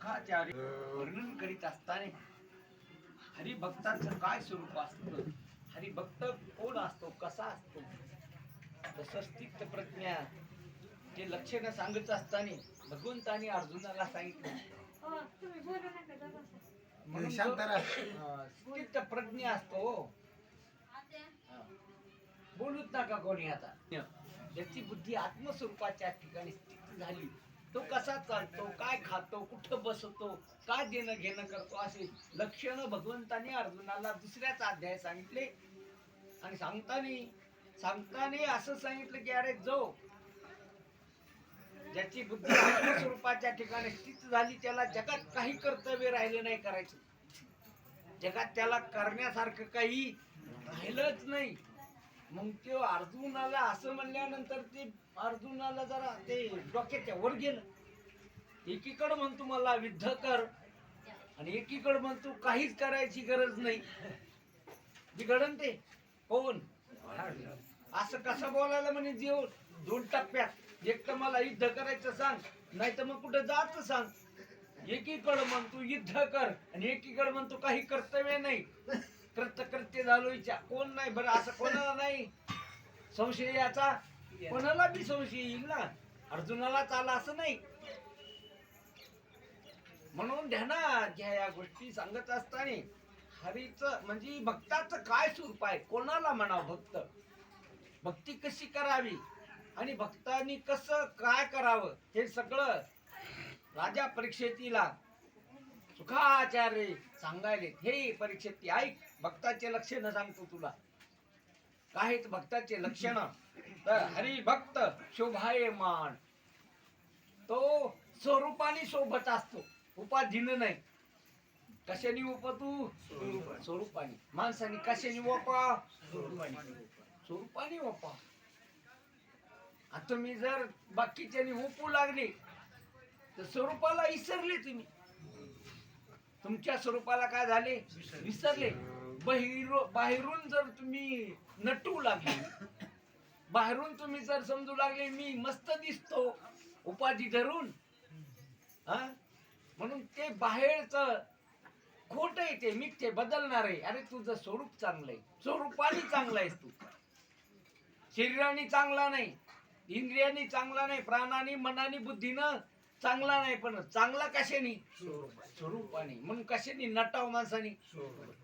सुखाचार्य वर्णन करीत असताना हरिभक्तांचं काय स्वरूप असतं, हरिभक्त कोण असतो, कसा असतो, तसं स्थित प्रज्ञा ते लक्षण सांगत असताना भगवंताने अर्जुनाला सांगितलं स्थित प्रज्ञा असतो. बोलूच नका कोणी आता. ज्याची बुद्धी आत्मस्वरूपाच्या ठिकाणी स्थित झाली, तो कसा चालतो, काय खातो, कुठं बसतो, काय देणं घेणं करतो, असे लक्षण भगवंताने अर्जुनाला दुसऱ्याच अध्याय सांगितले. आणि सांगताना असं सांगितलं की अरे जो ज्याची बुद्धी आत्मस्वरूपाच्या ठिकाणी स्थित झाली, त्याला जगात काही कर्तव्य राहिलं नाही करायचं, जगात त्याला करण्यासारखं काही राहिलंच नाही. मग ते अर्जुनाला असं म्हणल्यानंतर ते अर्जुनाला जरा ते डोक्याच्या वर गेलं. एकीकडे म्हणतो मला युद्ध कर आणि एकीकडे म्हणतो काहीच करायची गरज नाही. बिघडन ते कोण असं कसं बोलायला म्हणे जीव दोन टप्प्यात. एक तर मला युद्ध करायचं सांग, नाही तर मग कुठं जायचं सांग. एकीकडे म्हणतो युद्ध कर आणि एकीकडे म्हणतो काही कर्तव्य नाही, कृत्य झालो इच्छा कोण नाही. बरं असं कोणाला नाही संशय, याचा कोणाला बी संशय येईल ना, अर्जुनालाच आला असं नाही. म्हणून ध्यानात घ्या या गोष्टी सांगत असताना. हरीचं म्हणजे भक्ताचं काय स्वरूप आहे, कोणाला म्हणावं भक्त, भक्ती कशी करावी आणि भक्तांनी कसं काय करावं, हे सगळं राजा परीक्षेतीला सुखाचार्य सांगायले. हे परीक्षेती ऐक, भक्ताचे लक्षण सांगतो तुला. काय भक्ताचे लक्षण तर हरिभक्त शोभायमान, तो स्वरूपाने शोभत असतो, उपाधीनं नाही. कशाने उपतू स्वरूपाने. माणसाने कशाने वपा स्वरूपाने वपा. आता तुम्ही जर बाकीच्याने उपू लागले तर स्वरूपाला विसरले तुम्ही, तुमच्या स्वरूपाला काय झाले विसरले. बाहेरून जर तुम्ही नटू लागले, बाहेरून तुम्ही जर समजू लागले मी मस्त दिसतो उपाधी धरून, म्हणून ते बाहेरच खोट आहे, ते मिथ्ये बदलणार आहे. अरे तुझं स्वरूप चांगलं आहे, स्वरूपाने चांगला आहेस तू, शरीराने चांगला नाही, इंद्रियानी चांगला नाही, प्राणानी मनानी बुद्धीनं चांगला नाही, पण चांगला कशाने स्वरूपाने. म्हणून कशाने नटाव माणसाने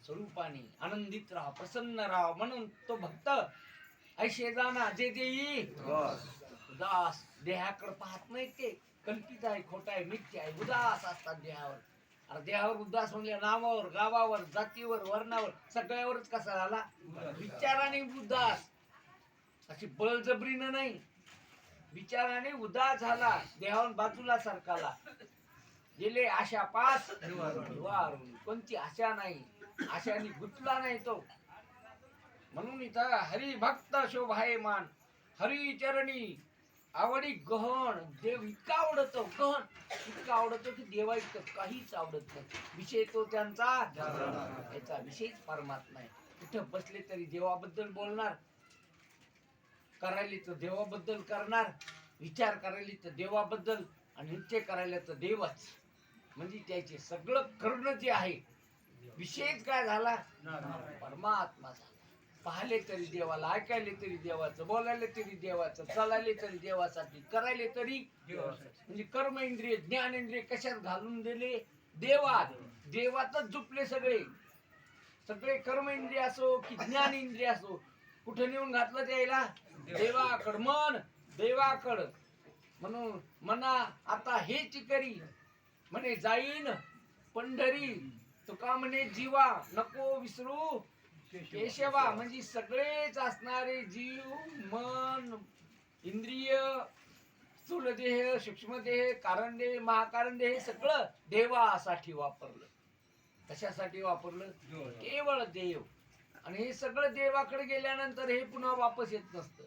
स्वरूपाने. आनंदित राहा, प्रसन्न राहा. म्हणून तो भक्त ऐशे जाना जे देई उदास. देहाकडे पाहत नाही, ते कल्पित आहे, खोट आहे, मिथ्य आहे, उदास असतात देहावर. अरे देहावर उदास म्हणजे नावावर, गावावर, जातीवर, वर्णावर, सगळ्यावरच कसा झाला विचाराने उदास. अशी बळजबरीनं नाही, विचाराने उदास झाला, देहावर बाजूला सरकाला. गेले आशा पास निवारून, कोणती आशा नाही, आशाने गुंतला नाही तो. म्हणून इथं हरिभक्त शोभायमान, हरी चरणी आवडी गहन. देव इतका आवडतो, गहन इतका आवडतो की देवा इतकं काहीच आवडत नाही. विषय तो त्यांचा याचा विषयच परमात्मा आहे. कुठं बसले तरी देवाबद्दल बोलणार, करायला तर देवाबद्दल करणार, विचार करायला तर देवाबद्दल, आणि नृत्य करायला तर देवच. म्हणजे त्याचे सगळं करणं जे आहे विषयच काय झाला परमात्मा झाला. पाहिले तरी देवाला, ऐकायले तरी देवाचं, बोलायला तरी देवाचं, चालायले तरी देवासाठी, करायले तरी देवासाठी. म्हणजे कर्म इंद्रिय ज्ञानेंद्रिय कशात घालून दिले देवात. देवातच झुपले सगळे. सगळे कर्म इंद्रिय असो की ज्ञान इंद्रिय असो, कुठे नेऊन घातलं त्याला देवाकड. मन देवाकड. म्हणून मना आता हेच करी म्हणे जाईन पंढरी. तुका म्हणे जीवा नको विसरू केशवा. म्हणजे सगळेच असणारे जीव, मन, इंद्रिय, स्थूल देह, सूक्ष्म देह, कारण देह, महाकारण देह, सगळं देवासाठी वापरलं. कशासाठी वापरलं? केवळ देव. आणि हे सगळं देवाकडे गेल्यानंतर हे पुन्हा वापस येत नसतं.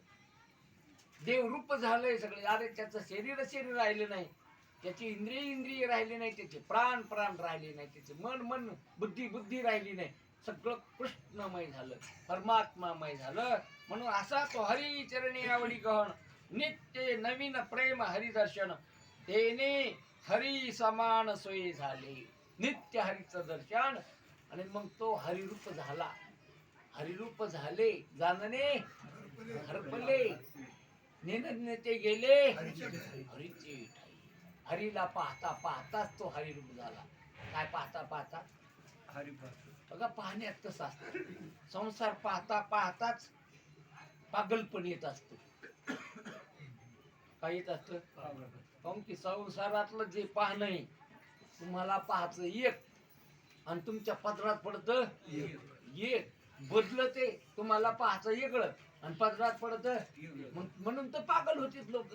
देवरूप झालंय सगळे. अरे त्याचं शरीर राहिले नाही, त्याची इंद्रिय राहिले नाही, त्याचे प्राण राहिले नाही, त्याचे मन बुद्धी राहिली नाही. सगळं कृष्णमय झालं, परमात्मामय झालं. म्हणून असा तो हरिचरणी आवडी गहन, नित्य नवीन प्रेम हरिदर्शन. तेने हरी समान सोयी झाले, नित्य हरीचं दर्शन. आणि मग तो हरिरूप झाला. हरिरूप झाले जाणणे हरपले, नेने ते गेले हरीचे ठाई. हरीला पाहता पाहताच तो हरिरूप झाला. काय पाहता पाहता? बघा, पाहण्यात कसं असतं. संसार पाहता पाहताच पागलपण येत असतो. काय येत असत? काऊन की संसारातलं जे पाहणं आहे, तुम्हाला पाहायचं एक आणि तुमच्या पदरात पडत एक. बदल ते तुम्हाला पाहायचं वेगळं आणि पदरात पडत. म्हणून तर पागल होतीत लोक.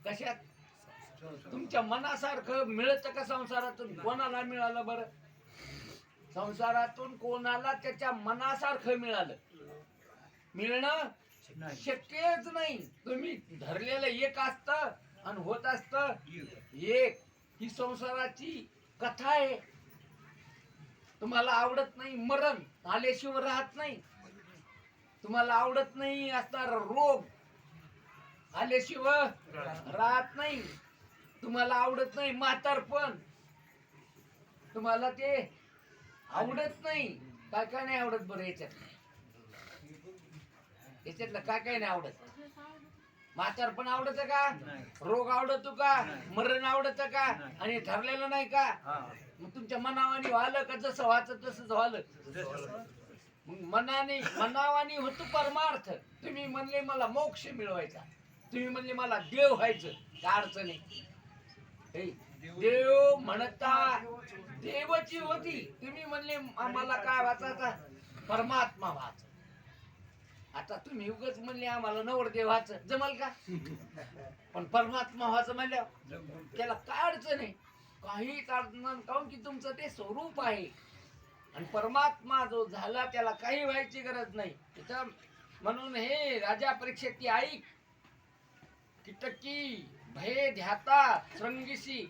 कशात? तुमच्या मनासारखं मिळत का संसारातून? कोणाला मिळालं बरं? संसारातून कोणाला त्याच्या मनासारखं मिळालं? मिळणं शक्यच नाही. तुम्ही धरलेलं एक असत आणि होत असत एक. ही संसाराची कथा आहे. तुम्हाला आवडत नाही मरण आल्याशिवाय राहत नाही. तुम्हाला आवडत नाही असणार रोग आल्याशिवाय राहत नाही. तुम्हाला आवडत नाही म्हातारपण, तुम्हाला ते आवडत नाही. काय काय नाही आवडत बरं याच्यातलं काय काय नाही आवडत? म्हातारपण आवडत का? रोग आवडतो का? मरण आवडत का? आणि ठरलेलं नाही का? मग तुमच्या मनावानी व्हालं का? जसं व्हायचं तसंच झालं. मग मनावानी होतो परमार्थ. तुम्ही म्हणले मला मोक्ष मिळवायचा, तुम्ही म्हणले मला देव व्हायचं, काय अडचण आहे? देव म्हणता देवाची होती. तुम्ही म्हणले आम्हाला काय व्हायचं? परमात्मा व्हायचं. आता तुम्ही उगाच म्हणले आम्हाला नवरदेव व्हायचं, जमल का? पण परमात्मा व्हायचं म्हणल्यावर त्याला काय अडचण आहे? काहीच अडचण नाही. काऊन की तुमचं ते स्वरूप आहे. आणि परमात्मा जो झाला त्याला काही व्हायची गरज नाही. म्हणून हे राजा परीक्षेत ऐक, किटकी भय ध्याता श्रंगिसी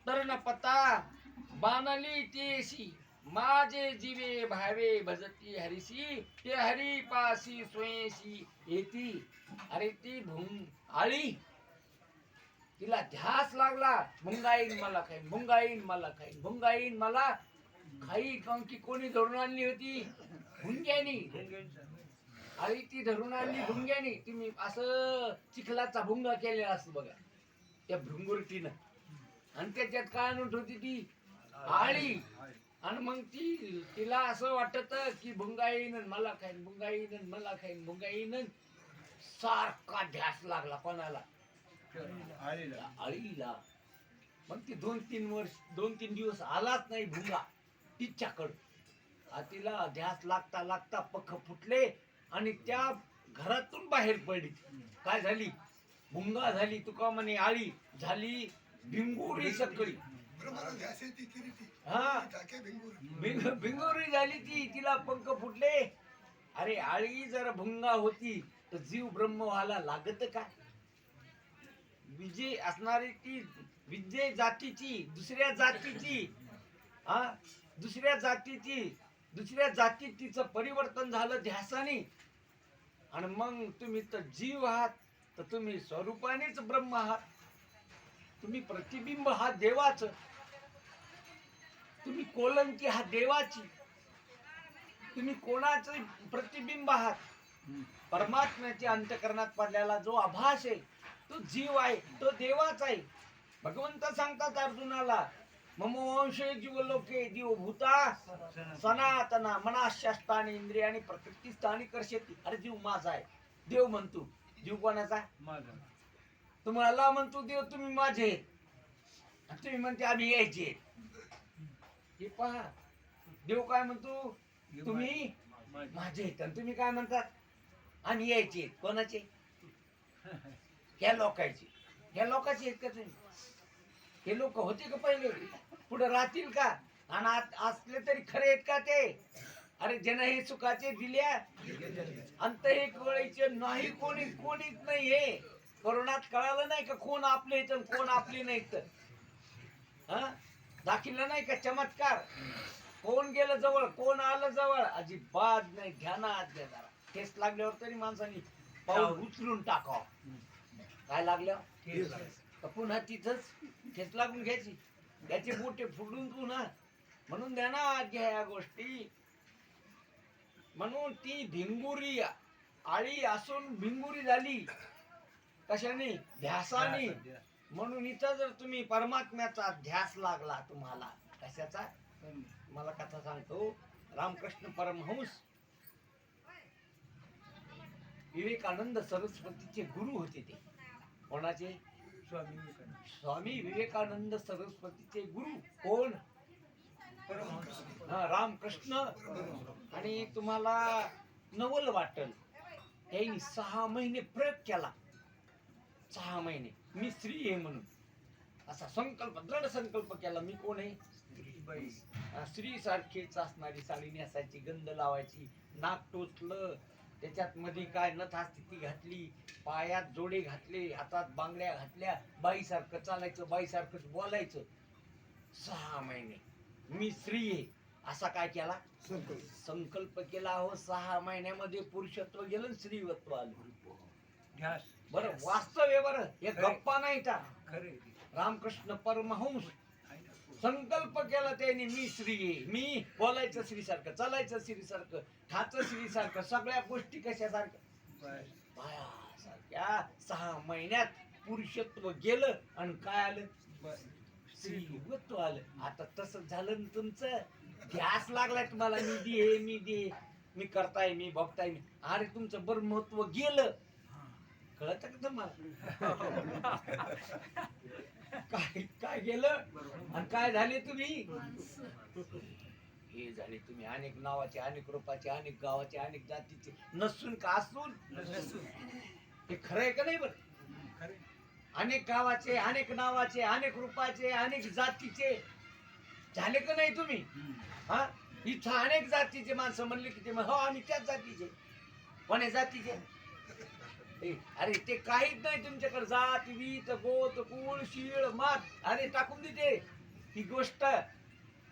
तरणपता बाणली तेशी, माझे जीवे भावे भजती हरिसी, ते हरी पासी स्वयंशी येती. अरे ती आळी, तिला ध्यास लागला, भुंगाईन मला खाईन, भुंगाईन मला खाईन, भुंगाईन मला खाई. काऊन की कोणी धरून आणली होती? भुंग्यानी. आळी ती धरून आणली भुंग्यानी. तुम्ही असं चिखलाचा भुंगा केलेला असतो बघा त्या भृंगुरटीनं, आणि त्याच्यात काय आणून होती ती आळी. आणि मग तिला असं वाटत की भुंगाईन मला खाईन, भुंगाईन मला खाईन, भुंगाईन. सारखा ध्यास लागला कोणाला? आळीला. मग ती 2-3 दिवस आलाच नाही भुंगा तिच्याकडं. तिला ध्यास लागता लागता पख फुटले आणि त्या घरातून बाहेर पडली. काय झाली? भुंगा झाली. तुका म्हणे आळी झाली भिंगुरी सगळी. हा, भिंगुरी झाली ती. तिला पंख फुटले. अरे आळी जर भुंगा होती तर जीव ब्रह्म व्हायला लागत का? विजय असणारी ती विजय जातीची, दुसऱ्या जातीची, दुसऱ्या जातीत तिचं परिवर्तन झालं ध्यासाने. आणि मग तुम्ही तर जीव आहात, तर तुम्ही स्वरूपानेच ब्रह्म आहात. तुम्ही प्रतिबिंब हा देवाच, तुम्ही कोलंकी हा देवाची. तुम्ही कोणाचं प्रतिबिंब आहात? परमात्म्याच्या अंतःकरणात पडलेला जो आभास आहे तो जीव आहे, तो देवाच आहे. भगवंत सांगतात अर्जुनाला, मम वंशे जीवलोके जीवभूता सनातना मनाशास्त्राने इंद्रियाने प्रकृतीस्थानी कर्षती. अरे जीव माझा आहे. देव म्हणतो. जीव कोणाचा? माझा. तुम्हाला म्हणतो देव तुम्ही माझे, तुम्ही म्हणते आम्ही यायचे. हे पहा, देव काय म्हणतो? तुम्ही माझे आहेत. आणि तुम्ही काय म्हणतात? आम्ही यायचे. कोणाचे? ह्या लोकांचे. ह्या लोकांचे आहेत का तुम्ही? हे लोक होते का पहिले? पुढे राहतील का? आणि असले तरी खरे आहेत का ते? अरे जन हे सुखाचे दिल्या अंत हे कळायचे नाही. कोणीच नाही. हे कोरोनात कळालं नाही का कोण आपले आहेत आणि कोण आपले नाहीत? दाखिला नाही का चमत्कार? कोण गेलं जवळ, कोण आलं जवळ? अजिबात नाही. ध्यानात घ्या जरा. ठेस लागल्यावर तरी माणसाने पाऊल उचलून टाकावं. काय लागलं? का पुन्हा तिथंच ठेच लागून घ्यायची, त्याचे बोटे फुडून पुन्हा. म्हणून द्या ना आज्ञा या गोष्टी. म्हणून ती भिंगुरी आळी असून भिंगुरी झाली कशाने? ध्यासाने. म्हणून इथं जर तुम्ही परमात्म्याचा ध्यास लागला तुम्हाला, कशाचा? मला कथा सांगतो. रामकृष्ण परमहंस विवेकानंद सरस्वतीचे गुरु होते. ते कोणाचे? स्वामी विवेकानंद सरस्वतीचे गुरु कोण? रामकृष्ण. आणि तुम्हाला नवल वाटल, त्यांनी 6 महिने प्रयोग केला. 6 महिने मी स्त्री आहे म्हणून असा संकल्प, दृढ संकल्प केला. मी कोण आहे? स्त्री सारखीच असणारी, साडी नेसायची, गंध लावायची, नाक टोचलं, त्याच्यात मध्ये काय नथ स्थिती घातली, पायात जोडे घातले, हातात बांगड्या घातल्या, बाईसारखं चालायचं, बाईसारखंच बोलायचं. 6 महिने मी स्त्री आहे असा काय केला? संकल्प केला. हो 6 महिन्यामध्ये पुरुषत्व गेलं, स्त्रीवत्व आलं. बरं वास्तव आहे बरं, हे गप्पा नाही का? रामकृष्ण परमहंस संकल्प केला त्यांनी, मी स्त्री आहे, मी बोलायचं स्त्रीसारखं, चालायचं स्त्रीसारखं, खायचं स्त्रीसारखं, सगळ्या गोष्टी कशासारख्या? बायासारख्या. 6 महिन्यात पुरुषत्व गेलं आणि काय आलं? स्त्रीवत्व आलं. आता तसं झालं ना तुमचं, ध्यास लागलाय तुम्हाला, मी दे, मी दे, मी करताय, मी बघताय, मी. अरे तुमचं ब्रह्मत्व गेलं. कळत का तुम्हाला? काय काय गेलं आणि काय झाले तुम्ही? हे झाले तुम्ही अनेक नावाचे, अनेक रूपाचे, अनेक गावाचे, अनेक जातीचे, नसून का असून. हे खरं आहे का नाही? बरं, अनेक गावाचे, अनेक नावाचे, अनेक रूपाचे, अनेक जातीचे झाले का नाही तुम्ही? हा, इथं अनेक जातीचे माणसं म्हणले की ते हो आम्ही त्याच जातीचे. कोण्या जातीचे? अरे ते काहीच नाही तुमच्याकडे. जात वीत गोत कुळ शीळ मात अरे टाकून देते ही गोष्ट.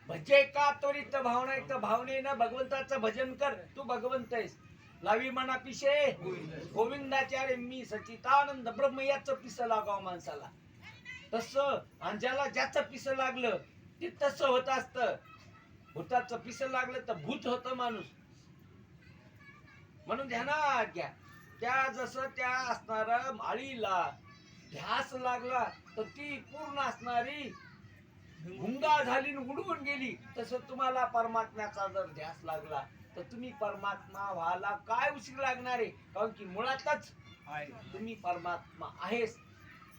भजे का त्वरित भावना, एक तर भावनेनं भगवंताचं भजन कर. तू भगवंत आहेस, लावी मना पिशे गोविंदाचार्य मी सचितानंद ब्रह्म, याचं पिस लागावं माणसाला. तसं आणि ज्याला ज्याचं पिस लागलं ते तसं होत असतं. भूताचं पिस लागलं तर भूत होतं माणूस. म्हणून ध्यानात घ्या. त्या जसं त्या असणारा आळीला ध्यास लागला तर ती पूर्ण असणारी भुंगा झाली उडवून गेली. तसं तुम्हाला परमात्म्याचा जर ध्यास लागला तर तुम्ही परमात्मा व्हायला काय उशीर लागणार आहे? कारण की मुळातच तुम्ही परमात्मा आहेस.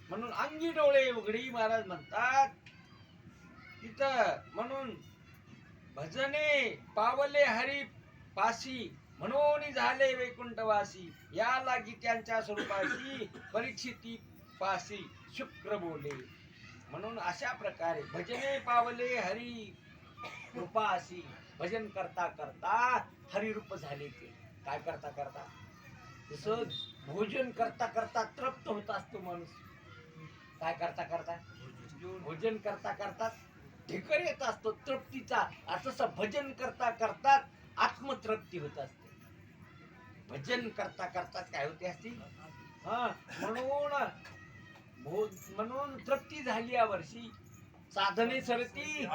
म्हणून अंगी डोळे उघडी महाराज म्हणतात तिथं. म्हणून भजने पावले हरी पासी, म्हणून झाले वैकुंठवासी, या लागी त्यांच्या स्वरूपाशी परीक्षिती पासी शुक्र बोले. म्हणून अशा प्रकारे भजने पावले हरी रूपासी, भजन करता करता हरिरूप झाले. ते काय करता करता? तसं भोजन करता करता तृप्त होत असतो माणूस. काय करता करता? भोजन करता करता ढेकर येत असतो तृप्तीचा. असं भजन करता करता आत्मतृप्ती होत असते. भजन करता करता काय होते असती? म्हणून तृप्ती झाली या वर्षी. साधने सरती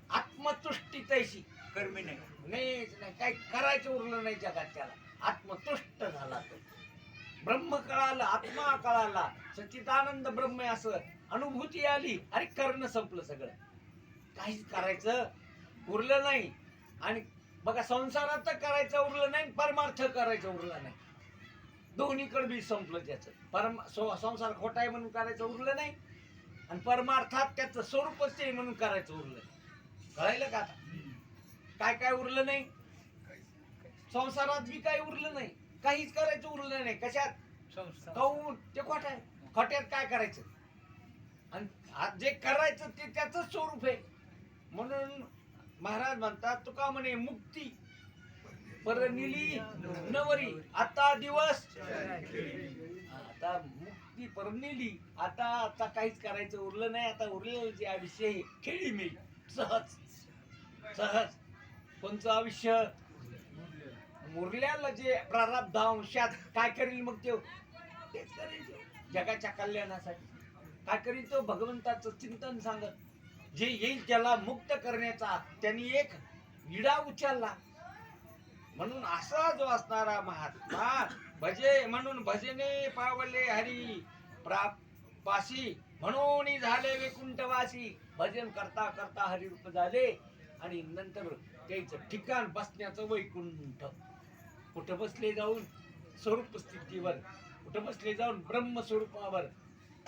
आत्मतुष्टी तैशी. कर्मी नाही, काही करायचं उरलं नाही जगात. त्याला आत्मतुष्ट झाला तो. ब्रह्म कळालं, आत्मा कळाला, सच्चिदानंद ब्रह्म असं अनुभूती आली. अरे करणं संपलं सगळं, काहीच करायचं उरलं नाही. आणि बघा संसारात करायचं उरलं नाही, परमार्थ करायचं उरलं नाही. दोन्हीकडे बी संपलं त्याचं. संसार खोटा आहे म्हणून करायचं उरलं नाही, आणि परमार्थात त्याचं स्वरूपच आहे म्हणून करायचं उरलं. कळायलं का? आता काय काय उरलं नाही? संसारात बी काही उरलं नाही, काहीच करायचं उरलं नाही. कशात? काऊन? ते खोट आहे. खोट्यात काय करायचं? आणि जे करायचं ते त्याच स्वरूप आहे. म्हणून महाराज म्हणतात, तुका म्हणे मुक्ती परनिली नवरी, आता दिवस आता मुक्ती परनिली. आता काहीच करायचं उरलं नाही. आता उरलेलं जे आयुष्य खेळी मिळी सहज सहज. कोणचं आयुष्य? उरल्याला जे प्रारब्ध अंशात काय करेल मग तेच करेल जगाच्या कल्याणासाठी. काय करीत तो भगवंताचं चिंतन सांगत जे येईल त्याला मुक्त करण्याचा त्यांनी एक विडा उचलला. म्हणून असा जो असणारा महात्मा भजे म्हणून भजने पावले हरी पाशी म्हणून झाले वैकुंठवासी. भजन करता करता हरिरूप झाले आणि नंतर त्याचं ठिकाण बसण्याचं वैकुंठ. कुठं बसले जाऊन स्वरूप स्थितीवर, कुठं बसले जाऊन ब्रह्मस्वरूपावर,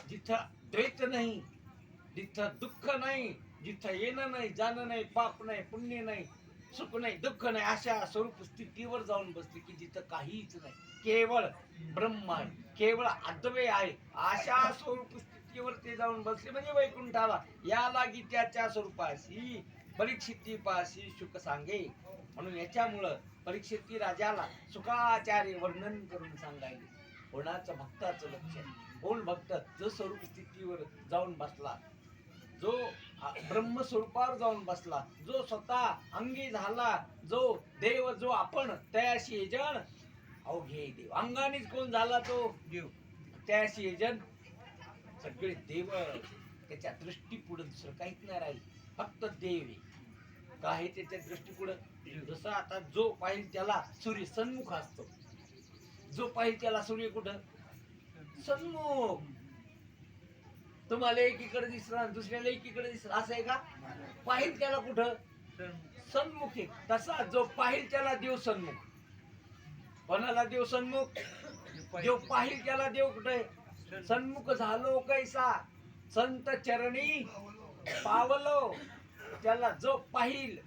जिथं द्वैत नाही, जिथं दुःख नाही, जिथं येणं नाही जाणं नाही, पाप नाही पुण्य नाही, सुख नाही दुःख नाही, अशा स्वरूप स्थितीवर जाऊन बसले की जिथं काहीच नाही, केवळ ब्रह्म आहे, केवळ अद्वय आहे. अशा स्वरूप स्थितीवर ते जाऊन बसले म्हणजे वैकुंठाला. या लागी त्याच्या स्वरूपाशी परीक्षिती पाशी सुख सांगे. म्हणून याच्यामुळं परीक्षिती राजाला सुखाचार्य वर्णन करून सांगायले. कोणाचं भक्ताचं लक्षण, कोण भक्त जो स्वरूप स्थितीवर जाऊन बसला, जो ब्रह्मस्वरूपावर जाऊन बसला, जो स्वतः अंगी झाला, जो देव जो आपण त्याशी जन अवघे देव. अंगानेच कोण झाला तो देव, त्याशी जन सगळे देव. त्याच्या दृष्टीपुढे दुसरं काहीच नाही राहील, फक्त देव आहे. काय त्याच्या दृष्टीपुढे जसं आता जो पाहिजे त्याला सूर्य सन्मुख असतो, जो पाहिजे त्याला सूर्य कुठं सन्मुख. तुम्हाला एकीकडे दिसणार दुसऱ्याला एकीकडे दिसणार असं आहे का? पाहिजे त्याला कुठं सन्मुख आहे. तसा जो पाहिजे त्याला देव सन्मुख. कोणाला देव सन्मुख? जो पाहिजे त्याला देव कुठे सन्मुख झालो कैसा संत चरणी पावलो. त्याला जो पाहिल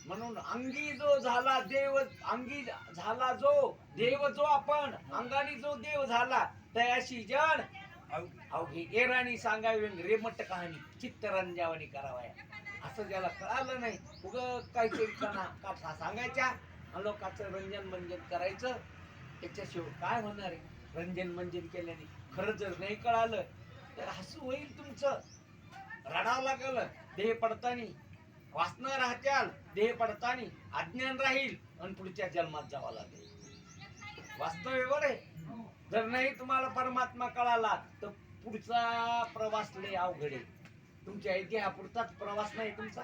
म्हणून अंगी जो झाला देव, अंगी झाला जो देव, जो आपण अंगाने जो देव झाला तयाशी जण अवघे. एराणी सांगावी रेमट कहाणी चित्तरंजावणी करावया. असं ज्याला कळालं नाही उग काहीतरी कथा सांगायच्या आणि लोकांचं रंजन मंजन करायचं. त्याच्याशिवाय काय होणार आहे? रंजन मंजन केल्याने खरं जर नाही कळालं तर हसू होईल तुमचं, रडावं लागल. देह पडतानी वासना राहत्याल, देह पडतानी अज्ञान राहील आणि पुढच्या जन्मात जावं लागेल. वास्तव एवढं आहे. जर नाही तुम्हाला परमात्मा कळाला तर पुढचा प्रवास लय अवघड आहे. तुमच्या इतिहापुरताच प्रवास नाही तुमचा,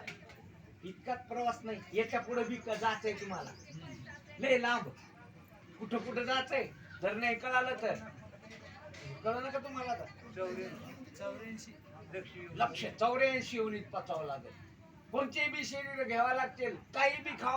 इतकाच प्रवास नाही. याच्या पुढे बी जायचंय तुम्हाला लय लांब, कुठं कुठं जायचंय. जर नाही कळालं तर कळलं का तुम्हाला? 84 योनीत पचावं लागेल. कोणते बी शरीर घ्यावं लागतील, काही बी खावं